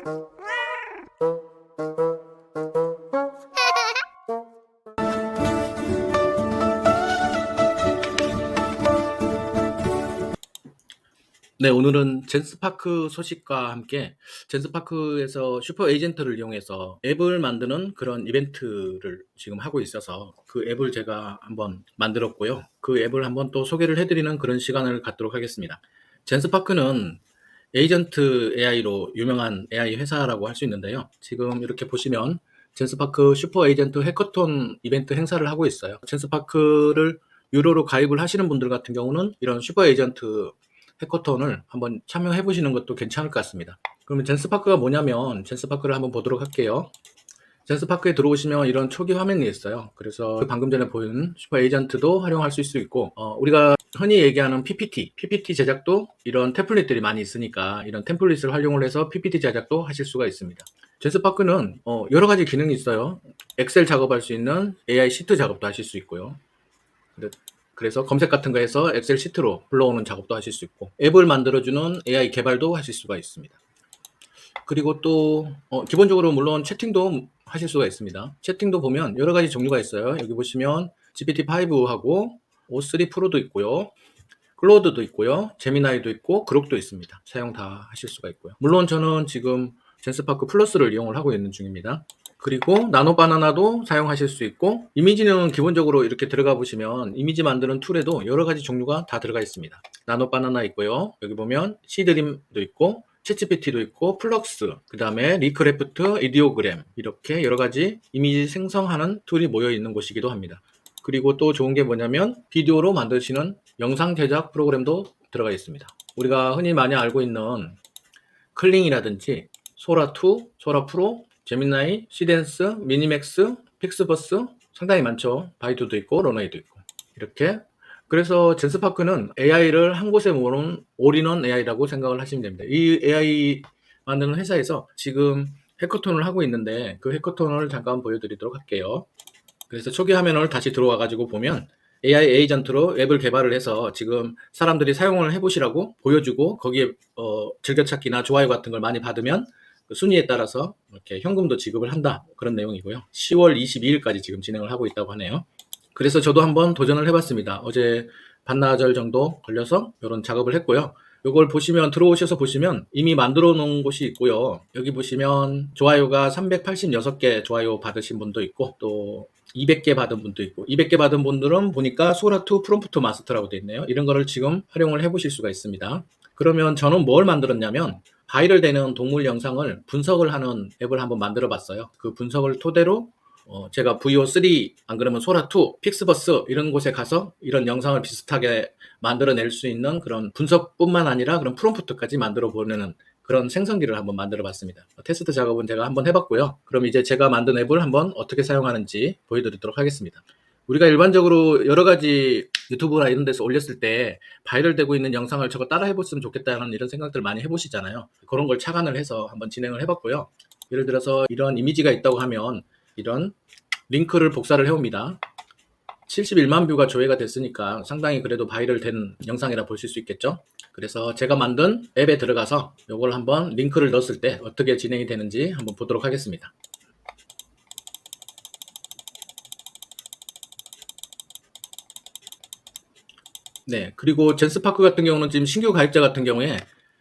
네, 오늘은 젠스파크 소식과 함께 젠스파크에서 슈퍼 에이전트를 이용해서 앱을 만드는 그런 이벤트를 지금 하고 있어서 그 앱을 제가 한번 만들었고요. 그 앱을 한번 또 소개를 해드리는 그런 시간을 갖도록 하겠습니다. 젠스파크는 에이전트 AI로 유명한 AI 회사라고 할 수 있는데요. 지금 이렇게 보시면 젠스파크 슈퍼 에이전트 해커톤 이벤트 행사를 하고 있어요. 젠스파크를 유료로 가입을 하시는 분들 같은 경우는 이런 슈퍼 에이전트 해커톤을 한번 참여해 보시는 것도 괜찮을 것 같습니다. 그러면 젠스파크가 뭐냐면 젠스파크를 한번 보도록 할게요. 젠스파크에 들어오시면 이런 초기 화면이 있어요. 그래서 방금 전에 보인 슈퍼 에이전트도 활용할 수 있고 우리가 흔히 얘기하는 PPT 제작도 이런 템플릿들이 많이 있으니까 이런 템플릿을 활용을 해서 PPT 제작도 하실 수가 있습니다. 젠스파크는 여러 가지 기능이 있어요. 엑셀 작업할 수 있는 AI 시트 작업도 하실 수 있고요. 그래서 검색 같은 거 해서 엑셀 시트로 불러오는 작업도 하실 수 있고 앱을 만들어주는 AI 개발도 하실 수가 있습니다. 그리고 또 기본적으로 물론 채팅도 하실 수가 있습니다. 채팅도 보면 여러 가지 종류가 있어요. 여기 보시면 GPT-5하고 O3 프로도 있고요. 클로드도 있고요. 제미나이도 있고 그록도 있습니다. 사용 다 하실 수가 있고요. 물론 저는 지금 젠스파크 플러스를 이용을 하고 있는 중입니다. 그리고 나노바나나도 사용하실 수 있고 이미지는 기본적으로 이렇게 들어가 보시면 이미지 만드는 툴에도 여러 가지 종류가 다 들어가 있습니다. 나노바나나 있고요. 여기 보면 시드림도 있고 챗GPT도 있고 플럭스, 그 다음에 리크래프트, 이디오그램 이렇게 여러 가지 이미지 생성하는 툴이 모여 있는 곳이기도 합니다. 그리고 또 좋은 게 뭐냐면 비디오로 만드시는 영상 제작 프로그램도 들어가 있습니다. 우리가 흔히 많이 알고 있는 클링이라든지 소라2, 소라프로, 제미나이, 시덴스, 미니맥스, 픽스버스 상당히 많죠. 바이두도 있고 러너이도 있고 이렇게. 그래서 젠스파크는 AI를 한 곳에 모으는 올인원 AI라고 생각을 하시면 됩니다. 이 AI 만드는 회사에서 지금 해커톤을 하고 있는데 그 해커톤을 잠깐 보여드리도록 할게요. 그래서 초기 화면을 다시 들어와 가지고 보면 AI 에이전트로 앱을 개발을 해서 지금 사람들이 사용을 해보시라고 보여주고 거기에 즐겨찾기나 좋아요 같은 걸 많이 받으면 그 순위에 따라서 이렇게 현금도 지급을 한다 그런 내용이고요. 10월 22일까지 지금 진행을 하고 있다고 하네요. 그래서 저도 한번 도전을 해봤습니다. 어제 반나절 정도 걸려서 이런 작업을 했고요. 이걸 보시면 들어오셔서 보시면 이미 만들어 놓은 곳이 있고요. 여기 보시면 좋아요가 386개 좋아요 받으신 분도 있고 또 200개 받은 분도 있고 200개 받은 분들은 보니까 소라2 프롬프트 마스터라고 되어 있네요. 이런 거를 지금 활용을 해보실 수가 있습니다. 그러면 저는 뭘 만들었냐면 바이럴 되는 동물 영상을 분석을 하는 앱을 한번 만들어 봤어요. 그 분석을 토대로 제가 VO3 안 그러면 소라2, 픽스버스 이런 곳에 가서 이런 영상을 비슷하게 만들어낼 수 있는 그런 분석뿐만 아니라 그런 프롬프트까지 만들어 보려는 그런 생성기를 한번 만들어 봤습니다. 테스트 작업은 제가 한번 해봤고요. 그럼 이제 제가 만든 앱을 한번 어떻게 사용하는지 보여드리도록 하겠습니다. 우리가 일반적으로 여러 가지 유튜브나 이런 데서 올렸을 때 바이럴 되고 있는 영상을 저거 따라 해봤으면 좋겠다는 이런 생각들 많이 해보시잖아요. 그런 걸 착안을 해서 한번 진행을 해봤고요. 예를 들어서 이런 이미지가 있다고 하면 이런 링크를 복사를 해옵니다. 71만 뷰가 조회가 됐으니까 상당히 그래도 바이럴 된 영상이라 보실 수 있겠죠. 그래서 제가 만든 앱에 들어가서 이걸 한번 링크를 넣었을 때 어떻게 진행이 되는지 한번 보도록 하겠습니다. 네, 그리고 젠스파크 같은 경우는 지금 신규 가입자 같은 경우에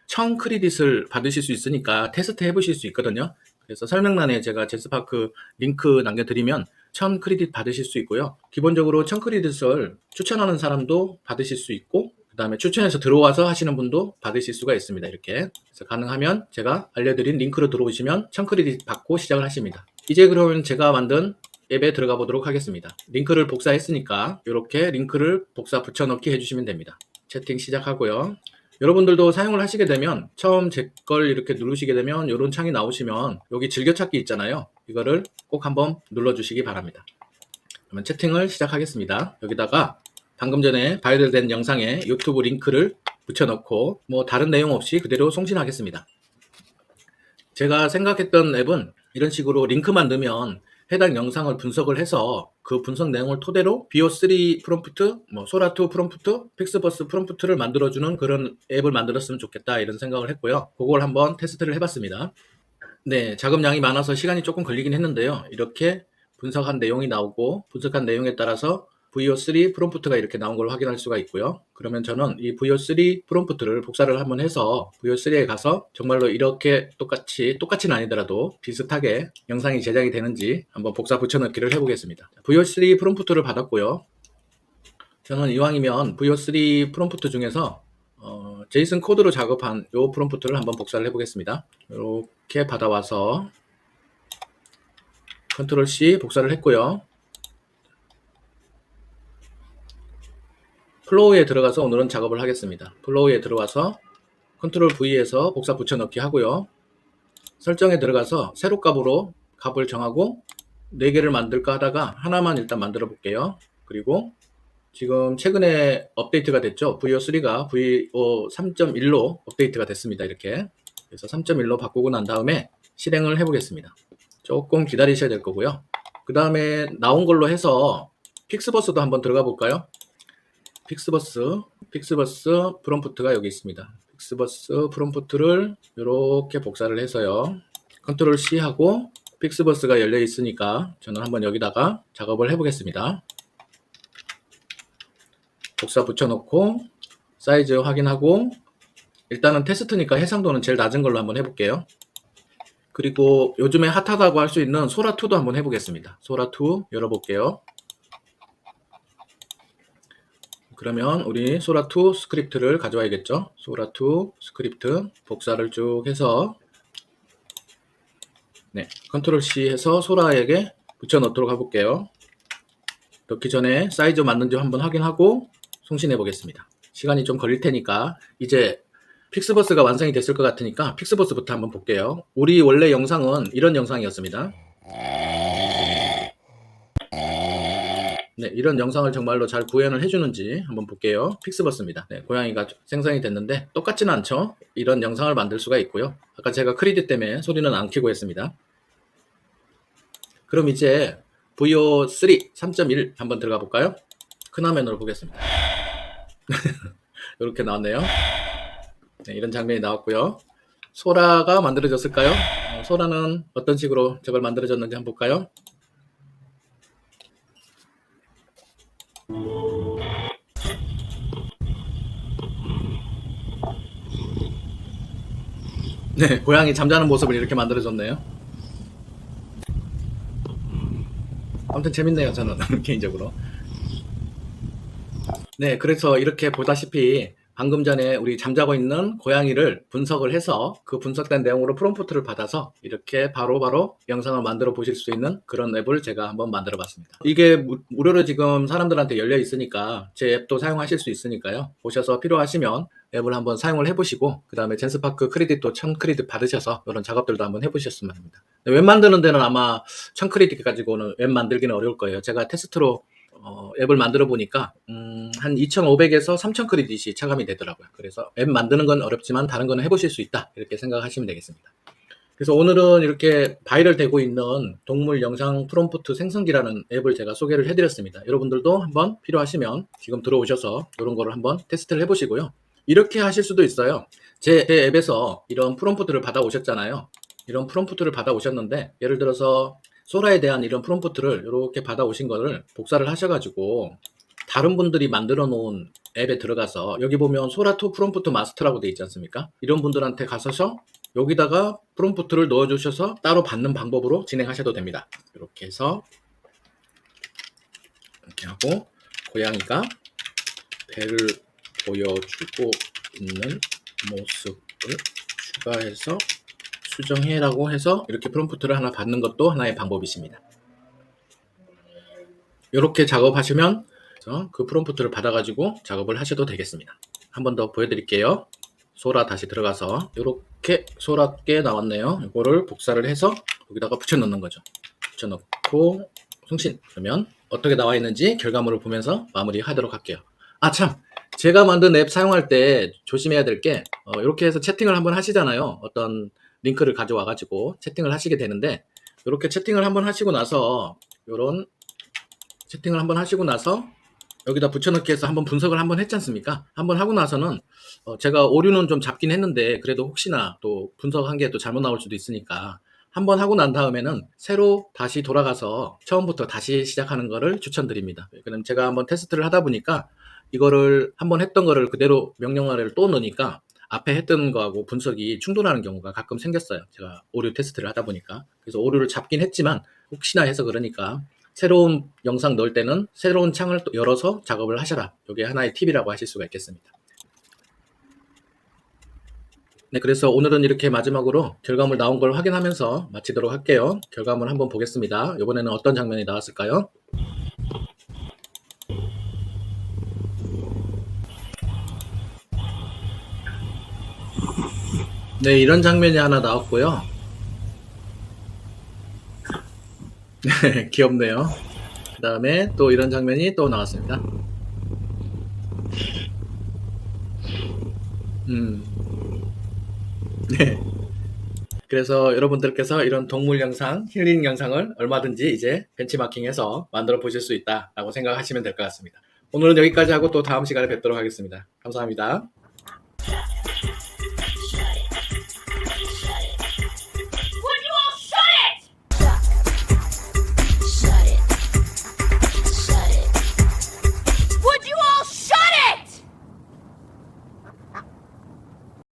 1000 크레딧을 받으실 수 있으니까 테스트 해보실 수 있거든요. 그래서 설명란에 제가 젠스파크 링크 남겨드리면 1000 크레딧 받으실 수 있고요. 기본적으로 1000 크레딧을 추천하는 사람도 받으실 수 있고 그 다음에 추천해서 들어와서 하시는 분도 받으실 수가 있습니다. 이렇게. 그래서 가능하면 제가 알려드린 링크로 들어오시면 1000 크레딧 받고 시작을 하십니다. 이제 그러면 제가 만든 앱에 들어가 보도록 하겠습니다. 링크를 복사했으니까 이렇게 링크를 복사 붙여넣기 해주시면 됩니다. 채팅 시작하고요. 여러분들도 사용을 하시게 되면 처음 제 걸 이렇게 누르시게 되면 이런 창이 나오시면 여기 즐겨찾기 있잖아요. 이거를 꼭 한번 눌러주시기 바랍니다. 그러면 채팅을 시작하겠습니다. 여기다가 방금 전에 바이럴된 영상에 유튜브 링크를 붙여넣고 뭐 다른 내용 없이 그대로 송신하겠습니다. 제가 생각했던 앱은 이런 식으로 링크만 넣으면 해당 영상을 분석을 해서 그 분석 내용을 토대로 VO3 프롬프트, 소라2 프롬프트, 픽스버스 프롬프트를 만들어주는 그런 앱을 만들었으면 좋겠다 이런 생각을 했고요. 그걸 한번 테스트를 해봤습니다. 네, 자금량이 많아서 시간이 조금 걸리긴 했는데요. 이렇게 분석한 내용이 나오고 분석한 내용에 따라서 VO3 프롬프트가 이렇게 나온 걸 확인할 수가 있고요. 그러면 저는 이 VO3 프롬프트를 복사를 한번 해서 VO3에 가서 정말로 이렇게 똑같이는 아니더라도 비슷하게 영상이 제작이 되는지 한번 복사 붙여넣기를 해보겠습니다. VO3 프롬프트를 받았고요. 저는 이왕이면 VO3 프롬프트 중에서 제이슨 코드로 작업한 이 프롬프트를 한번 복사를 해보겠습니다. 이렇게 받아와서 컨트롤 C 복사를 했고요. 플로우에 들어가서 오늘은 작업을 하겠습니다. 플로우에 들어와서 컨트롤 V에서 복사 붙여넣기 하고요. 설정에 들어가서 세로 값으로 값을 정하고 4개를 만들까 하다가 하나만 일단 만들어 볼게요. 그리고 지금 최근에 업데이트가 됐죠. VO3가 VO 3.1로 업데이트가 됐습니다. 이렇게. 그래서 3.1로 바꾸고 난 다음에 실행을 해보겠습니다. 조금 기다리셔야 될 거고요. 그 다음에 나온 걸로 해서 픽스버스도 한번 들어가 볼까요? 픽스버스 프롬프트가 여기 있습니다. 픽스버스 프롬프트를 이렇게 복사를 해서요. 컨트롤 C 하고 픽스버스가 열려 있으니까 저는 한번 여기다가 작업을 해보겠습니다. 복사 붙여놓고 사이즈 확인하고 일단은 테스트니까 해상도는 제일 낮은 걸로 한번 해볼게요. 그리고 요즘에 핫하다고 할 수 있는 소라2도 한번 해보겠습니다. 소라2 열어볼게요. 그러면 우리 소라2 스크립트를 가져와야겠죠. 소라2 스크립트 복사를 쭉 해서 컨트롤 C 해서 소라에게 붙여 넣도록 해볼게요. 넣기 전에 사이즈 맞는지 한번 확인하고 송신해 보겠습니다. 시간이 좀 걸릴 테니까 이제 픽스버스가 완성이 됐을 것 같으니까 픽스버스부터 한번 볼게요. 우리 원래 영상은 이런 영상이었습니다. 네, 이런 영상을 정말로 잘 구현을 해주는지 한번 볼게요. 픽스버스입니다. 네, 고양이가 생성이 됐는데 똑같지는 않죠. 이런 영상을 만들 수가 있고요. 아까 제가 크리딧 때문에 소리는 안 켜고 했습니다. 그럼 이제 VO3 3.1 한번 들어가 볼까요? 큰 화면으로 보겠습니다. 이렇게 나왔네요. 네, 이런 장면이 나왔고요. 소라가 만들어졌을까요? 소라는 어떤 식으로 저걸 만들어졌는지 한번 볼까요? 네, 고양이 잠자는 모습을 이렇게 만들어졌네요. 아무튼 재밌네요, 저는 개인적으로. 네, 그래서 이렇게 보다시피 방금 전에 우리 잠자고 있는 고양이를 분석을 해서 그 분석된 내용으로 프롬프트를 받아서 이렇게 바로바로 영상을 만들어 보실 수 있는 그런 앱을 제가 한번 만들어 봤습니다. 이게 무료로 지금 사람들한테 열려 있으니까 제 앱도 사용하실 수 있으니까요. 보셔서 필요하시면 앱을 한번 사용을 해보시고 그 다음에 젠스파크 크레딧도 1000 크레딧 받으셔서 이런 작업들도 한번 해보셨으면 합니다. 웹 만드는 데는 아마 1000 크레딧 가지고는 웹 만들기는 어려울 거예요. 제가 테스트로 앱을 만들어 보니까 한 2500에서 3000 크레딧이 차감이 되더라고요. 그래서 앱 만드는 건 어렵지만 다른 거는 해보실 수 있다, 이렇게 생각하시면 되겠습니다. 그래서 오늘은 이렇게 바이럴 되고 있는 동물 영상 프롬프트 생성기라는 앱을 제가 소개를 해드렸습니다. 여러분들도 한번 필요하시면 지금 들어오셔서 이런 거를 한번 테스트를 해보시고요. 이렇게 하실 수도 있어요. 제 앱에서 이런 프롬프트를 받아 오셨잖아요. 이런 프롬프트를 받아 오셨는데 예를 들어서 소라에 대한 이런 프롬프트를 이렇게 받아 오신 거를 복사를 하셔가지고 다른 분들이 만들어 놓은 앱에 들어가서 여기 보면 소라2 프롬프트 마스터라고 되어 있지 않습니까? 이런 분들한테 가셔서 여기다가 프롬프트를 넣어 주셔서 따로 받는 방법으로 진행하셔도 됩니다. 이렇게 해서 이렇게 하고 고양이가 배를 보여주고 있는 모습을 추가해서 수정해라고 해서 이렇게 프롬프트를 하나 받는 것도 하나의 방법이십니다. 이렇게 작업하시면 그 프롬프트를 받아가지고 작업을 하셔도 되겠습니다. 한 번 더 보여드릴게요. 소라 다시 들어가서 이렇게 소라게 나왔네요. 이거를 복사를 해서 여기다가 붙여넣는 거죠. 붙여넣고 송신. 그러면 어떻게 나와 있는지 결과물을 보면서 마무리하도록 할게요. 아 참! 제가 만든 앱 사용할 때 조심해야 될 게 이렇게 해서 채팅을 한번 하시잖아요. 어떤 링크를 가져와 가지고 채팅을 하시게 되는데 이렇게 채팅을 한번 하시고 나서 이런 채팅을 한번 하시고 나서 여기다 붙여넣기 해서 한번 분석을 한번 했지 않습니까? 한번 하고 나서는 제가 오류는 좀 잡긴 했는데 그래도 혹시나 또 분석한 게 또 잘못 나올 수도 있으니까 한번 하고 난 다음에는 새로 다시 돌아가서 처음부터 다시 시작하는 거를 추천드립니다. 그럼 제가 한번 테스트를 하다 보니까 이거를 한번 했던 거를 그대로 명령어를 또 넣으니까 앞에 했던 거하고 분석이 충돌하는 경우가 가끔 생겼어요. 제가 오류 테스트를 하다 보니까. 그래서 오류를 잡긴 했지만 혹시나 해서 그러니까 새로운 영상 넣을 때는 새로운 창을 또 열어서 작업을 하셔라. 이게 하나의 팁이라고 하실 수가 있겠습니다. 네, 그래서 오늘은 이렇게 마지막으로 결과물 나온 걸 확인하면서 마치도록 할게요. 결과물 한번 보겠습니다. 이번에는 어떤 장면이 나왔을까요? 네, 이런 장면이 하나 나왔고요. 네, 귀엽네요. 그 다음에 또 이런 장면이 또 나왔습니다. 네. 그래서 여러분들께서 이런 동물 영상, 힐링 영상을 얼마든지 이제 벤치마킹해서 만들어 보실 수 있다라고 생각하시면 될 것 같습니다. 오늘은 여기까지 하고 또 다음 시간에 뵙도록 하겠습니다. 감사합니다.